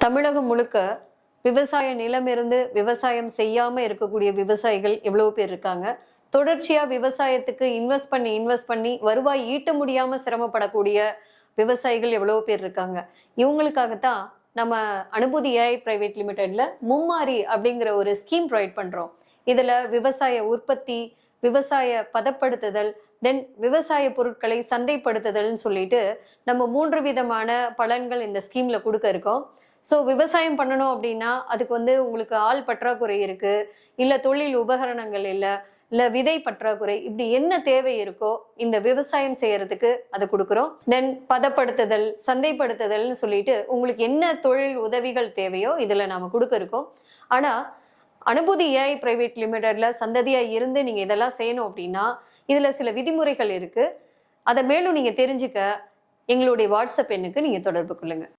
தமிழகம் முழுக்க விவசாய நிலம் இருந்து விவசாயம் செய்யாம இருக்கக்கூடிய விவசாயிகள் எவ்வளவு பேர் இருக்காங்க. தொடர்ச்சியா விவசாயத்துக்கு இன்வெஸ்ட் பண்ணி வருவாய் ஈட்ட முடியாம சிரமப்படக்கூடிய விவசாயிகள் எவ்வளவு பேர் இருக்காங்க. இவங்களுக்காகத்தான் நம்ம அனுபூதி ஏஐ பிரைவேட் லிமிடெட்ல மும்மாரி அப்படிங்கிற ஒரு ஸ்கீம் ப்ரொவைட் பண்றோம். இதுல விவசாய உற்பத்தி, விவசாய பதப்படுத்துதல், தென் விவசாய பொருட்களை சந்தைப்படுத்துதல்னு சொல்லிட்டு நம்ம 3 விதமான பலன்கள் இந்த ஸ்கீம்ல கொடுக்க இருக்கோம். ஸோ விவசாயம் பண்ணணும் அப்படின்னா அதுக்கு உங்களுக்கு ஆள் பற்றாக்குறை இருக்கு, இல்ல தொழில் உபகரணங்கள் இல்ல விதை பற்றாக்குறை, இப்படி என்ன தேவை இருக்கோ இந்த விவசாயம் செய்யறதுக்கு அதை கொடுக்குறோம். தென் பதப்படுத்துதல், சந்தைப்படுத்துதல்னு சொல்லிட்டு உங்களுக்கு என்ன தொழில் உதவிகள் தேவையோ இதுல நாம கொடுக்க இருக்கோம். ஆனா அனுபூதி ஏஐ பிரைவேட் லிமிடெட்ல சந்ததியா இருந்து நீங்க இதெல்லாம் செய்யணும் அப்படின்னா இதுல சில விதிமுறைகள் இருக்கு. அதை மேலும் நீங்க தெரிஞ்சுக்க எங்களுடைய வாட்ஸ்அப் எண்ணுக்கு நீங்க தொடர்பு கொள்ளுங்க.